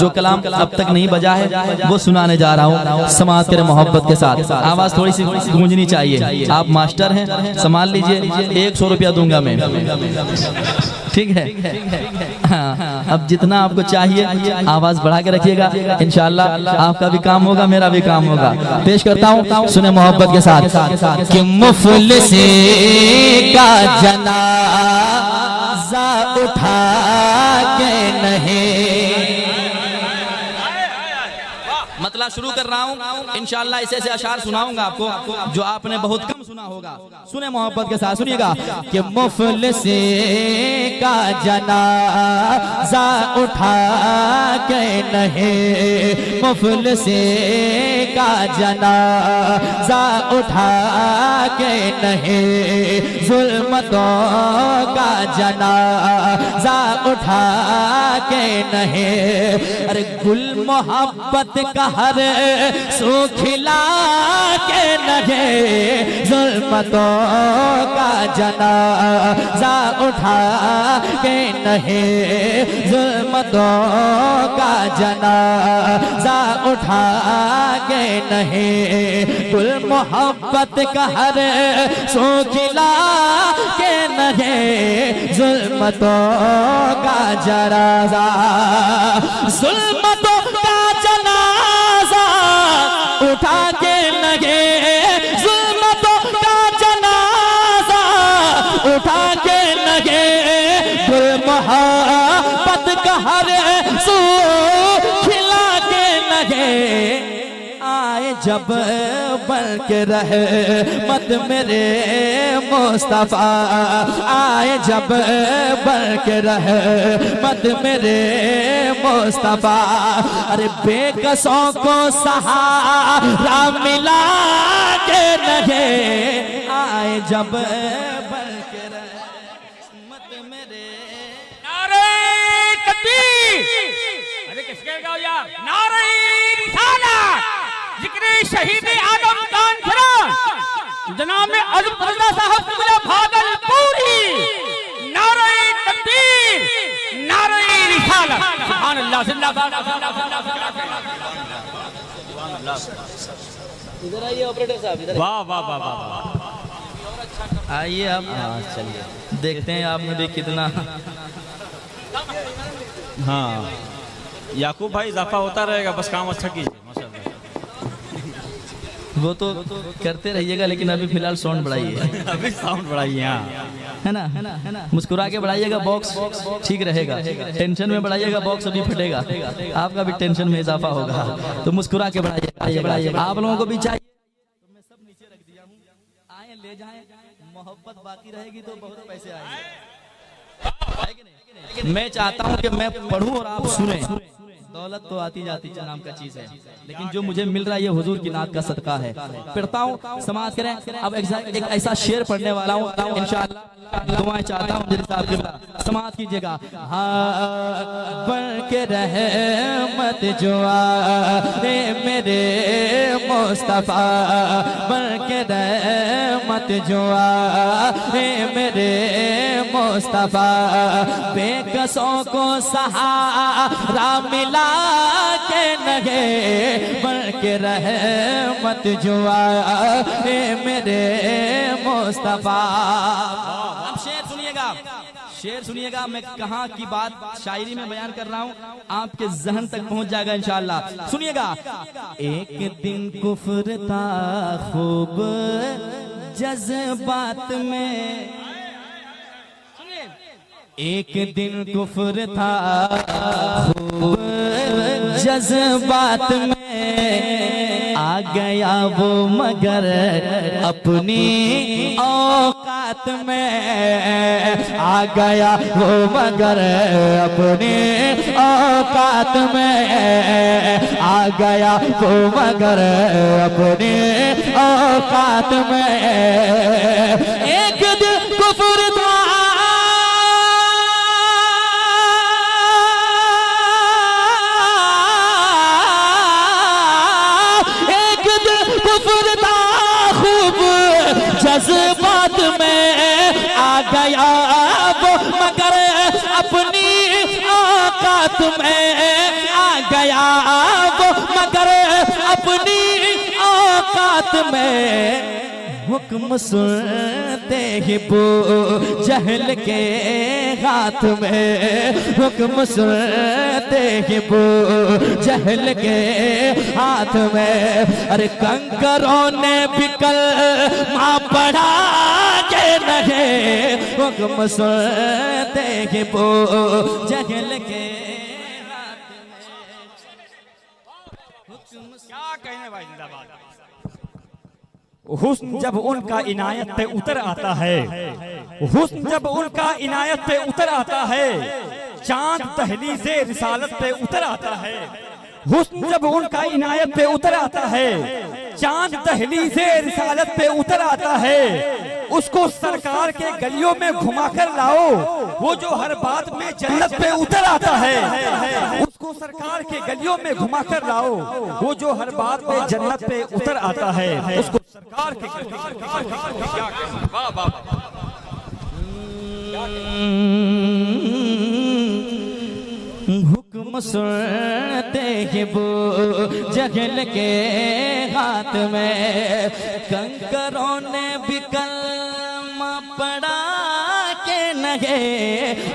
जो कलाम अब तक नहीं बजा है वो सुनाने जा रहा हूँ। समाज करे मोहब्बत के साथ, आवाज थोड़ी सी गूंजनी चाहिए। आप मास्टर हैं, संभाल लीजिए। 100 रुपया दूंगा मैं, ठीक है। हाँ, अब जितना आपको चाहिए आवाज बढ़ा के रखिएगा, इंशाअल्लाह आपका भी काम होगा, मेरा भी काम होगा। पेश करता हूँ, सुने मोहब्बत के साथ। कि मुफलिसी का जनाजा उठा के नहीं, मतलब शुरू कर रहा हूँ इंशाअल्लाह। ऐसे ऐसे अशार सुनाऊंगा आपको जो आपने बहुत कम सुना होगा। सुने मोहब्बत के साथ, सुनिएगा। कि मुफलिसी का जनाजा उठा के नहीं, मुफलिसी का जनाजा उठा के नहीं, जुल्मतों का जनाजा उठा के नहीं। अरे गुल मोहब्बत का हर सो खिला के नहीं, जुल्मतों का जनाजा उठा के नहीं, जुल्मतों का जनाजा उठा के नहीं। गुल मोहब्बत का हर सो खिला के नहीं, जुल्मतों का जनाजा, जुल्मतों का जनाजा उठा के लगे, जुल्मतों का जनाजा उठा के लगे। गुल मोहब्बत का हर सू खिला के लगे। आए जब बन के रहे मत मेरे मुस्तफा, आए जब बन के रहे मत मेरे मुस्तफा। अरे बेकसों को सहारा मिला के लगे, आए जब बन के रहे मत मेरे। नारे तकबीर, अरे किसके गाओ यार। नारे रिसालत, जिक्र शहीद आदम कानखरा जनाब अज़म साहब किबला भागलपुरी। नारे तकबीर, नारे रिसालत, सुभान अल्लाह, जिंदाबाद। इधर आइए ऑपरेटर साहब, इधर। वाह वाह वाह वाह। आइए आप, चलिए देखते हैं आप में भी कितना। हाँ याकूब भाई, इजाफा होता रहेगा, बस काम अच्छा कीजिए। वो तो करते रहिएगा, लेकिन अभी फिलहाल साउंड बढ़ाइए। अभी साउंड बढ़ाइए, है ना। मुस्कुरा के बढ़ाइएगा, बॉक्स ठीक रहेगा। टेंशन में बढ़ाइएगा, बॉक्स अभी फटेगा, आपका भी टेंशन में इजाफा होगा। तो मुस्कुरा के बढ़ाइएगा। आप लोगों को भी चाहिए तो मैं सब नीचे रख दिया हूँ, आए ले जाए। मोहब्बत बाकी रहेगी तो बहुत पैसे आएंगे। मैं चाहता हूँ कि मैं पढ़ूं और आप सुने। दौलत तो आती जाती नाम का चीज है, लेकिन जो मुझे मिल रहा है ये हुजूर की नात का सदका है। पढ़ता हूँ, समाज करें। अब एक ऐसा शेर पढ़ने वाला हूँ, इंशाअल्लाह दुआएं चाहता हूँ मेरे साथ के समाज कीजिएगा। हाँ बन के रहे मत जुआ मेरे मुस्तफा, बन के रहे मत जुआ मेरे मुस्तफा। बेकसों को सहारा मिला के लगे, बन के रहे मत जुआ मेरे मुस्तफा। अब शेर सुनिएगा, शेर सुनिएगा। मैं कहाँ की बात शायरी में बयान कर रहा हूँ, आपके जहन तक पहुंच जाएगा इंशाअल्लाह। सुनिएगा। एक दिन कुफ्र था खूब जज्बात में, एक दिन कुफ्र था खूब जज्बात में, आ गया वो मगर अपनी औकात में, आ गया वो मगर अपनी औकात में, आ गया वो मगर अपनी औकात में। एक दिन कुफ्र था जज्बात में, आ गया वो मगर अपनी औकात में, आ गया अपनी औकात में हुक्म सुनते ही वो जहल के हाथ में, हुक्म सुनते ही वो जहल के हाथ में। अरे कंकरों ने भी कलमा पढ़ा के नहीं, हुक्म सुनते ही वो जहल के हाथ में। क्या कहने भाई जिंदाबाद। हुस्न जब उनका इनायत पे उतर आता है, हुस्न जब उनका इनायत पे उतर आता है, चांद दहलीज़े रिसालत पे उतर आता है। हुस्न जब उनका इनायत पे उतर आता है, चांद दहलीज़े रिसालत पे उतर आता है। उसको सरकार के गलियों में घुमाकर लाओ, वो जो हर बात में जन्नत पे उतर आता है। उसको सरकार के गलियों में घुमाकर लाओ, वो जो हर बात पे जन्नत पे उतर आता है। उसको सरकार के हुक्म सुनते ही वो जहल के हाथ में, कंकरों ने भी कलमा पढ़ा के नगे,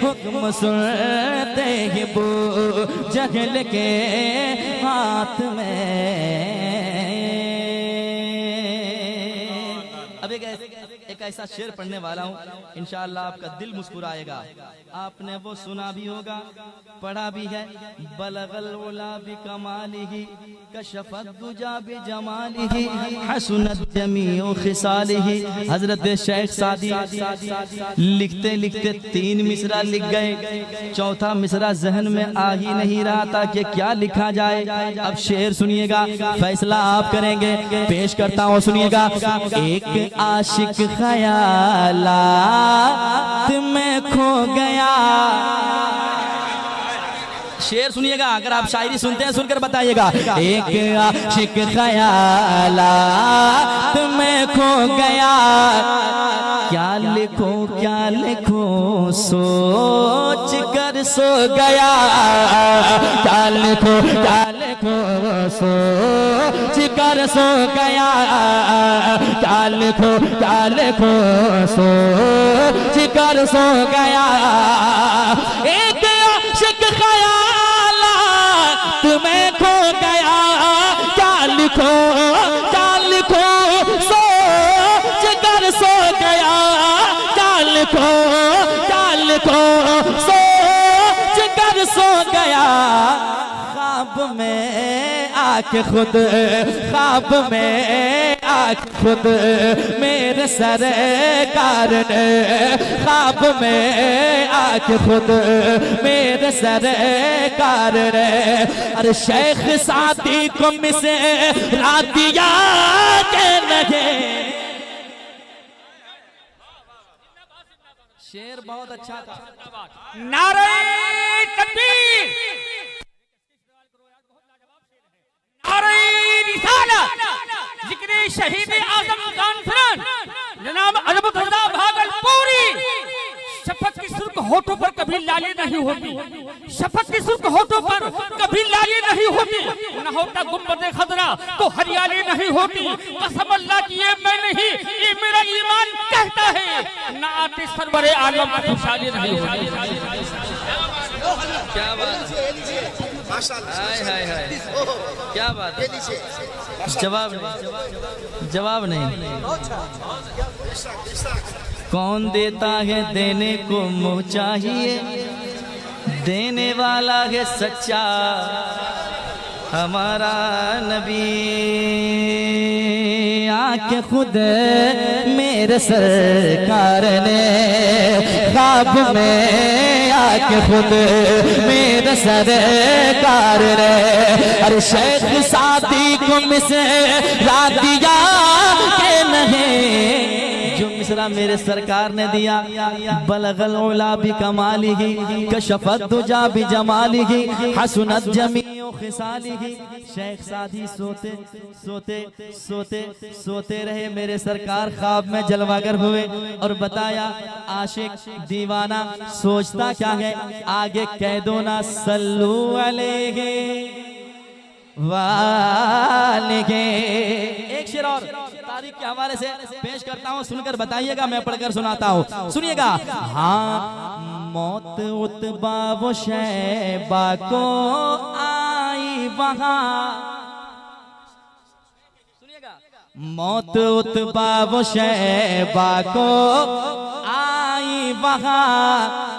हुक्म सुनते ही वो जहल के हाथ में। अब एक ऐसा शेर पढ़ने वाला हूँ, इंशाअल्लाह आपका दिल मुस्कुराएगा। आपने वो सुना भी होगा, पढ़ा भी है। बलगल उला बि कमालिही कशफत दुजा बि जमालिही हसनत जमीउ खिसालिही। हजरत शेख सादी लिखते लिखते 3 मिसरा लिख गए, चौथा मिसरा जहन में आ ही नहीं रहा था कि क्या लिखा जाए। अब शेर सुनिएगा, फैसला आप करेंगे। पेश करता हूँ, सुनिएगा। एक आशिक ख्यालात में खो गया। शेर सुनिएगा, अगर आप शायरी सुनते हैं सुनकर बताइएगा। एक आशिक ख्यालात में खो गया, क्या लिखूं सोच कर सो गया। क्या लिखूं सोच कर सो गया। क्या लिखूं सोच कर सो गया। एक आशिक ख्यालात में खो गया, क्या लिखूं सोच कर सो गया। क्या लिखूं सोच कर सो गया। ख्वाब में आके खुद, ख्वाब में आके खुद मेरे सरकार ने, ख्वाब में आके खुद मेरे सरकार ने। अरे शेख सादी को मिसे रातिया के लगे। शेर बहुत अच्छा था। नारे तकबीर, नारे रिसालत, जिक्र शहीद आजम कॉन्फ्रेंस जनाब अजब रजा भागलपुरी। शफक की सुर्ख होठों पर कभी लाली नहीं होती, शफक की सुर्ख होठों पर कभी लाली नहीं होती। न होता गुंबद खजरा तो हरियाली नहीं होती। कसम अल्लाह की ये मैं नहीं, ये मेरा ईमान कहता है। ना आते सरवरे आलम खुशहाली नहीं होती। क्या बात, हाय हाय हाय, क्या बात है। जवाब नहीं। कौन देता है देने को मुँह चाहिए, देने वाला है सच्चा हमारा नबी। आके खुद मेरे सरकार ने, ख्वाब में आके खुद मेरे सरकार ने। अरे शेख सादी को मिसे रातिया के नहीं, जो मिसरा मेरे सरकार ने दिया। बलगल उला बि कमालिही कशफत दुजा बि जमालिही हसनत जमीउ खिसालिही। शेख सादी सोते सोते सोते सोते रहे, मेरे सरकार ख्वाब में जलवागर हुए और बताया। आशिक दीवाना सोचता क्या है, आगे कह दो ना सल्लू अलैहि वालेकुम के। एक शेर और तारीख के हवाले से पेश करता हूँ, सुनकर बताइएगा, मैं पढ़कर सुनाता हूँ, सुनिएगा। हाँ मौत उतबा वो शैबा को आई वहां, मौत उतबा वो शैबा को आई वहां,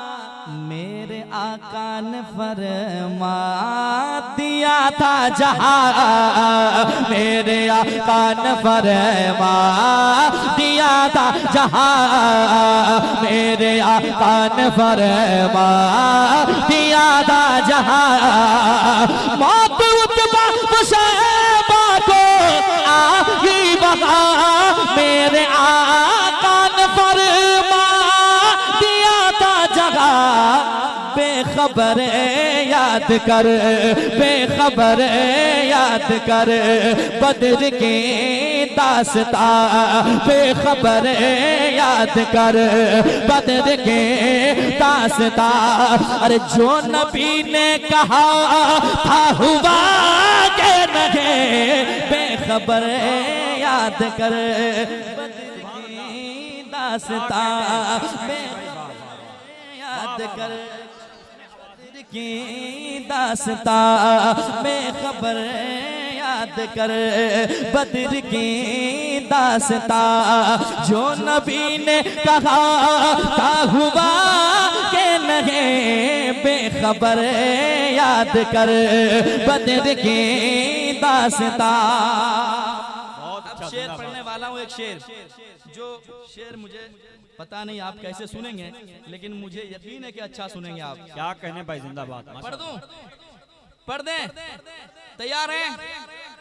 मेरे आका ने फरमा दिया था जहां, मेरे आका ने फरमा दिया था जहां, मेरे आका ने फरमा दिया था जहां, मौत उतबा वो शैबा को आई वहां, मेरे आका ने फरमा दिया था जगह, बेखबर याद कर, बेखबर याद कर बद्र की दास्तां, बेखबर याद कर बद्र की दास्तां। अरे जो नबी ने कहा था हुआ के नहीं, बेखबर याद कर बद्र की दास्तां, याद कर की दास्तां, बेखबर याद कर बद्र की दास्तां। जो नबी ने कहा था हुआ के नहीं, बेखबर याद कर बद्र की दास्तां। अब शेर पढ़ने वाला हूँ, एक शेर, जो शेर मुझे पता नहीं आप कैसे सुनेंगे, लेकिन मुझे यकीन है कि अच्छा सुनेंगे आप। क्या कहने भाई, जिंदाबाद। पढ़ दूं, पढ़ दें, तैयार हैं?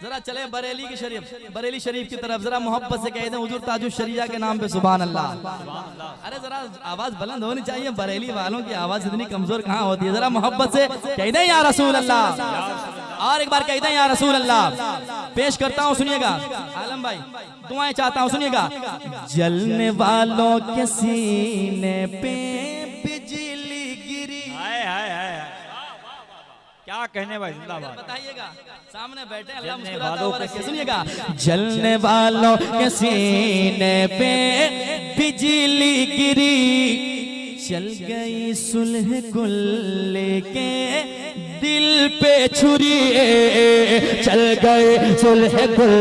जरा चले बरेली की शरीफ, बरेली शरीफ की तरफ, जरा मोहब्बत से कह दें हुजूर ताजुश शरिया के नाम पे सुभान अल्लाह। अरे जरा आवाज बुलंद होनी चाहिए, बरेली वालों की आवाज इतनी कमजोर कहाँ होती है। जरा मोहब्बत से कह दें या रसूल अल्लाह, और एक बार कह दें या रसूल अल्लाह। पेश करता हूँ, सुनिएगा आलम भाई, दुआएं चाहता हूँ, सुनिएगा। जलने वालों के सीने पे बिजली गिरी, क्या कहने भाई, जिंदाबाद। बताइएगा, सामने बैठे अल्लाह मुस्कुराता हुआ रखे, सुनिएगा। जलने वालों के सीने पे बिजली गिरी, चल गई सुलह कुल लेके दिल पे छुरी, चल गए सुलह कुल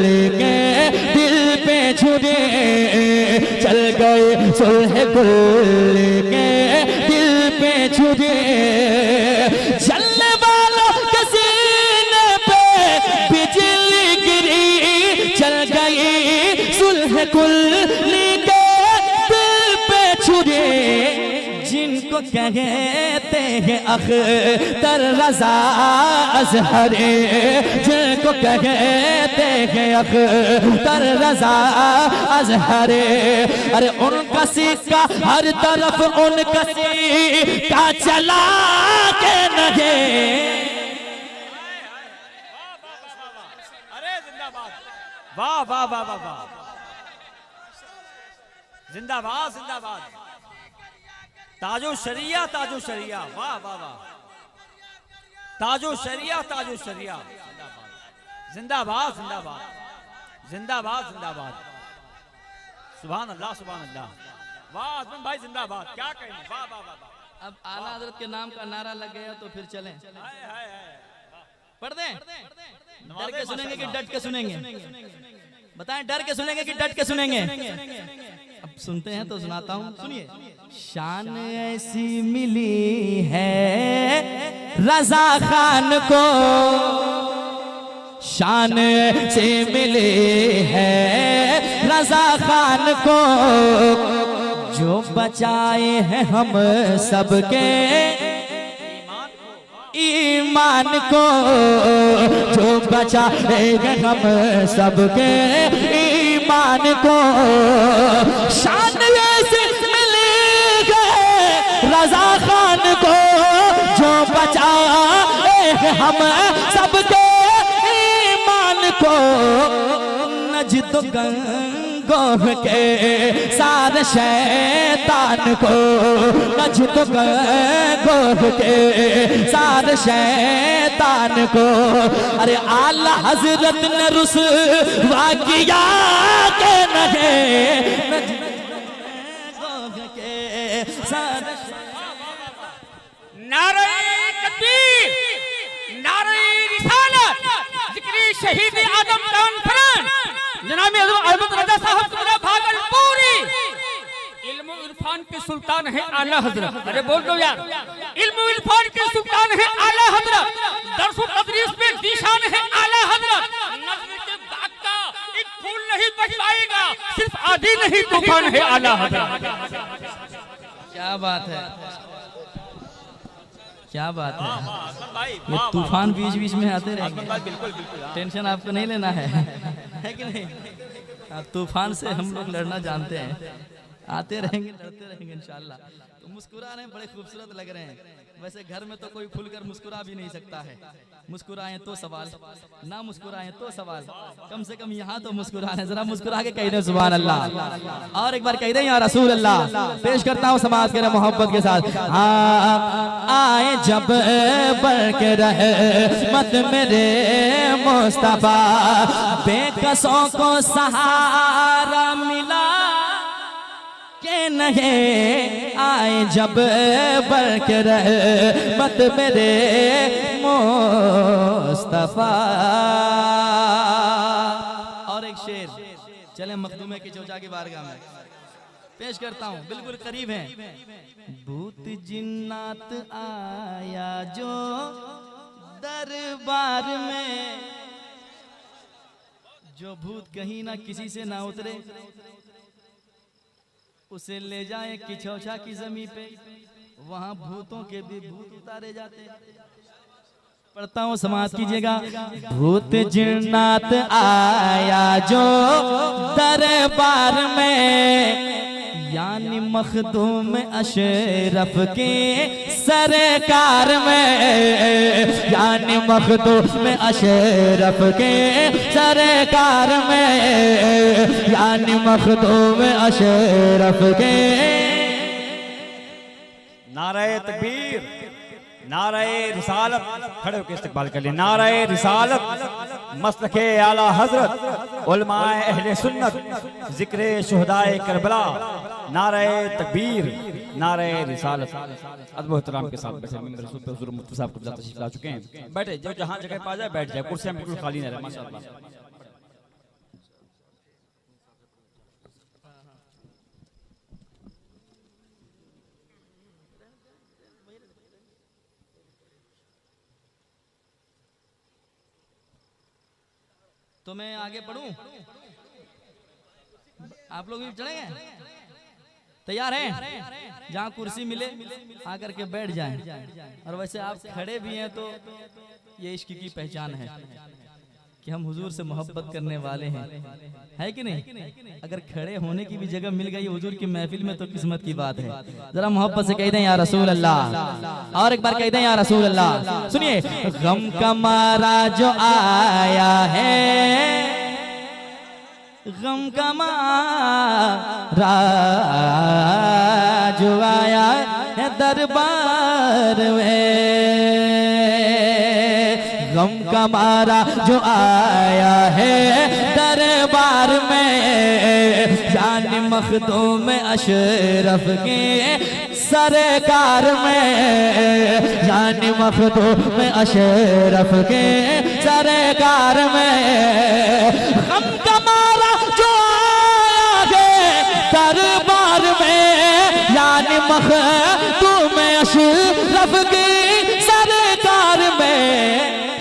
लेके दिल पे छुरी, चल गए सुलह कुल लेके दिल पे छुरी। चलने वालों के सीने पे बिजली गिरी, चल गई सुलह कुल लेके दिल पे छुरी। जिनको कहते हैं अख्तर रज़ा अज़हरी, जिनको कहते हैं अख्तर रज़ा अज़हरी, अरे उनका सिक्का हर तरफ उनका सिक्का चला के नहीं। अरे जिंदाबाद, वाह वाह वाह वाह वाह, जिंदाबाद जिंदाबाद। ताजो शरिया, ताजो शरिया, वाह वाह वाह, ताजो शरिया, ताजो शरिया, जिंदाबाद जिंदाबाद जिंदाबाद जिंदाबाद। सुभान अल्लाह, सुभान अल्लाह, वाह आजम भाई जिंदाबाद, क्या कहें, वाह वाह वाह। अब आला हजरत के नाम का नारा लग गया तो फिर चलें। पढ़ दें, डर के सुनेंगे कि डट के सुनेंगे? बताएं, डर के सुनेंगे कि डट के सुनेंगे? अब सुनते हैं तो सुनाता हूँ, सुनिए। शान ऐसी मिली है रजा खान को, शान ऐसी मिली है रजा खान को, जो बचाए हैं हम सबके ईमान को, जो बचाए हैं हम सबके ईमान को। शान ऐसी मिली है रजा खान को, जो बचाए हैं हम सबके ईमान को। नजद गंज गोह के सारे शैतान को, नजद गोह के सारे शैतान को। अरे आला हजरत ने रुसवा किया के नहीं, गोह के सारे नारे तकबीर, नारे रिसालत, जिक्री शहीद आदम कॉन्फ्रेंस जनाब अहमद रजा साहब भागलपुरी। इल्म इरफान के सुल्तान है आला हजरत। अरे बोल दो यार, इल्म इरफान के सुल्तान है आला हजरत। दर्स व तदरीस में निशान है आला हजरत। नज़्म के बाग का एक फूल नहीं बच पाएगा, सिर्फ आधी नहीं तूफान है आला हजरत। क्या बात है, क्या बात है। ये तूफान बीच बीच में आते रहेंगे, टेंशन आपको नहीं लेना है कि नहीं। आप तूफान से हम लोग लड़ना जानते हैं, आते रहेंगे लड़ते रहेंगे इंशाल्लाह। तो मुस्कुरा रहे हैं, बड़े खूबसूरत लग रहे हैं। वैसे घर में तो कोई खुलकर मुस्कुरा भी नहीं सकता है, मुस्कुराएं तो सवाल, ना मुस्कुराएं तो सवाल। कम से कम यहाँ तो मुस्कुरा रहे हैं, जरा मुस्कुरा के कह दें सुभान अल्लाह। और एक बार कह दें या रसूल अल्लाह। पेश करता हूँ समाज के मोहब्बत के साथ। आए जब बढ़ के रहे मत मेरे मुस्तफा, बेकसों को सहारा मिला के नहीं। आए जब बढ़ के रहे मत मेरे मुस्तफा। और एक शेर चले मखदूमे की चौचा की बारगाह में पेश करता हूँ, बिल्कुल करीब है। भूत जिन्नात आया जो दरबार में, जो भूत कहीं ना किसी से ना उतरे, उसे ले जाए किचौछा की जमीन पे, वहां भूतों के भी भूत उतारे जाते। पढ़ता हूँ समाज कीजिएगा। भूत जिन्नात आया जो दरबार में, यानी मखदूम अशरफ के सरकार में, यानी मखदूम अशरफ के सरकार में, यानी मखदूम अशरफ के। नारे तकबीर, नारे रिसालत, खड़े होकर इस्तकबाल कर लिए। नारे रिसालत, मसलके आला हजरत, उलमाए अहले सुन्नत, जिक्रे शुहदाए करबला। नारे तकबीर, नारे रिसालत। अदब एहतराम के साथ बैठे मेरे रसूल पे हुजूर मुफ्ती साहब कब्जा तशरीफ ला चुके हैं। बैठे, जो जहां जगह पा जाए बैठ जाए, कुर्सियां बिल्कुल खाली न रहे माशाअल्लाह। तो मैं आगे पढ़ूं, आप लोग भी चढ़ेंगे? तैयार हैं? जहाँ कुर्सी मिले आकर के बैठ जाएं। और वैसे आप खड़े भी हैं तो ये इश्क की पहचान है कि हम हुजूर से मोहब्बत करने वाले हैं, है कि नहीं? अगर खड़े होने की भी जगह मिल गई हुजूर की महफिल में तो किस्मत की बात है। जरा मोहब्बत से कह दें या रसूल अल्लाह। और एक बार कह दें या रसूल अल्लाह। सुनिए, गम का मारा जो आया है, गम का मारा जो आया है दरबार में, गम का मारा जो आया है दरबार में, जान मखदूम अशरफ के सरकार में, जान मखदूम अशरफ के सरकार में। गम का मारा जो आया है दरबार में, यानी मखदूम अशरफ की सरकार में,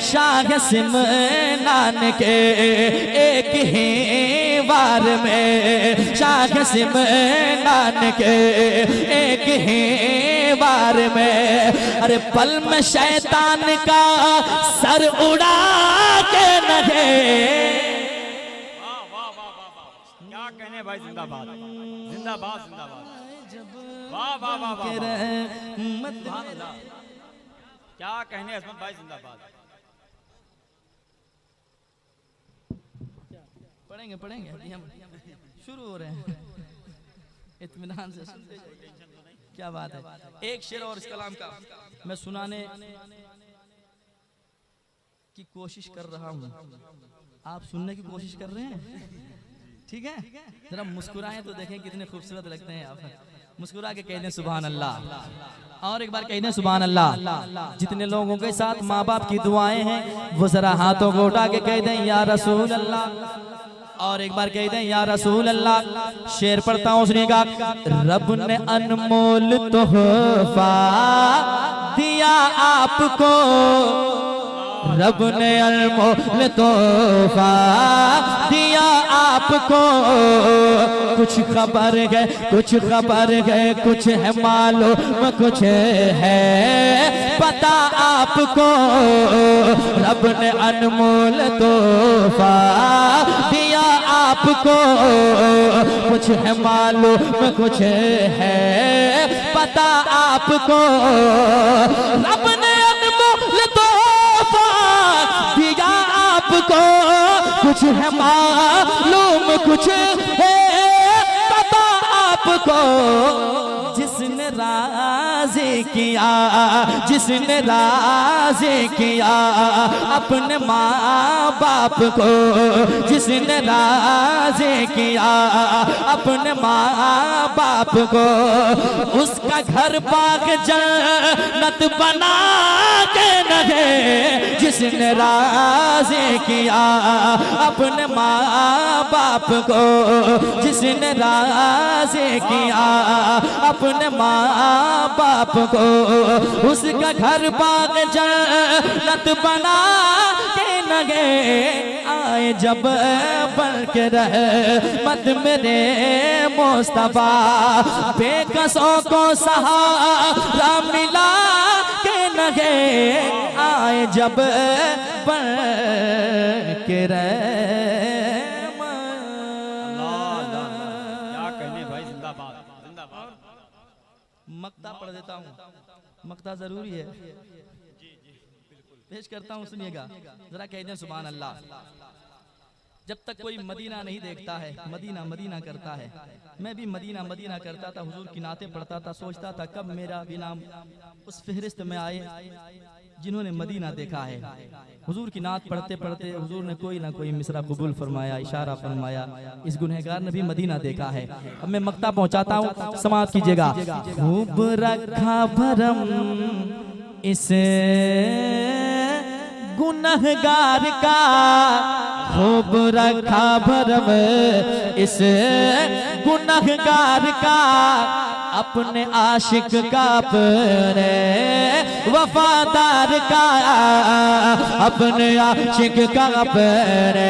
शाह सिमनान के एक ही वार में, शाह सिमनान के एक ही वार में। अरे पल में शैतान का सर उड़ा के नगे। क्या कहने भाई, जिंदाबाद जिंदाबाद जिंदाबाद। वाह वाह वाह वाह, क्या कहने असमत भाई, जिंदाबाद। पढ़ेंगे पढ़ेंगे, अभी हम शुरू हो रहे हैं, इत्मीनान से सुनते जाइए। क्या बात है। एक शेर और इस कलाम का मैं सुनाने की कोशिश कर रहा हूँ, आप सुनने की कोशिश कर रहे हैं, ठीक है। जरा मुस्कुराएं तो देखें कितने खूबसूरत लगते हैं आप। मुस्कुरा के कह दें सुभान अल्लाह, और एक बार कह दें सुभान अल्लाह। जितने लोगों के साथ माँ बाप की दुआएं हैं वो जरा हाथों को उठा के कह दें या रसूल अल्लाह, और एक बार कह दें या रसूल अल्लाह। शेर पढ़ता हूँ सुनिएगा। रब ने अनमोल तोहफा दिया आपको, रब ने अनमोल तोहफा दिया आपको। कुछ खबर है कुछ खबर है, कुछ है मालूम कुछ है पता आपको। रब ने अनमोल तोहफा दिया आपको, कुछ है मालूम कुछ है पता आपको। रब ने अनमोल तोहफा दिया आपको, कुछ है मालूम कुछ है पता आपको। जिसने राज़ी किया, जिसने राज़ी किया अपने माँ बाप को, जिसने राज़ी किया अपने माँ बाप को, उसका घर बाग जन्नत बना के नगे। जिसने राज़ी किया अपने माँ बाप को, जिसने राज़ी किया अपने माँ बाप को, उसका घर बाग जन्नत बना के नगे। आए जब बन के रहमत मेरे मुस्तफा, बेकसों को सहारा मिला के नगे। आए जब बन के मक्ता पढ़ देता हूँ, मक्ता जरूरी है, पेश करता हूँ सुनिएगा। जरा कह दें सुभान अल्लाह। जब तक कोई मदीना नहीं देखता है मदीना मदीना करता है। मैं भी मदीना मदीना करता था, हुजूर की नातें पढ़ता था, सोचता था कब मेरा भी नाम उस फहरिस्त में आए जिन्होंने मदीना देखा है। हुजूर की नात पढ़ते पढ़ते हुजूर ने कोई ना कोई मिसरा कबूल फरमाया, इशारा फरमाया, इस गुनहगार ने भी मदीना देखा है। अब मैं मक्ता पहुंचाता हूँ, समाप्त कीजिएगा। खूब रखा भरम इस गुनहगार का, खूब रखा भरम इस गुनहगार का, अपने आशिक का अपने वफादार का, अपने आशिक का अपने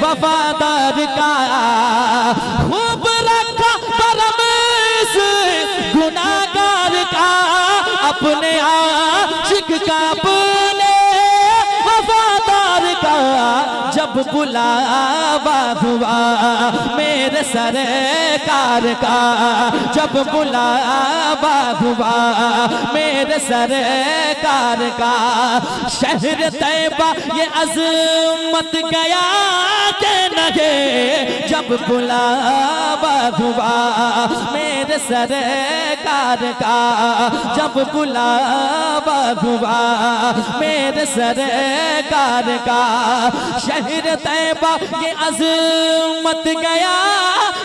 वफादार का। खूब रखा भरम इस गुनहगार का, अपने आशिक का अपने वफादार का। जब बुलावा हुआ मेरे सरकार का, जब बुलावा हुआ मेरे सरकार का, शहर तैयबा ये अज़मत गया के नगे। जब बुलावा हुआ मेरे सरकार का, जब बुलावा हुआ मेरे सरकार का, शहर तैयबा ये अज़मत गया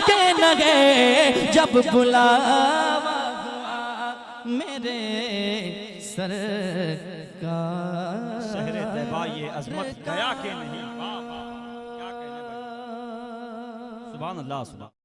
के नगे। जब बुलावा मेरे सरकार, शहर तैयबा ये अज़मत गया के नहीं। क्या कहने भाई, सुभान अल्लाह सुभान।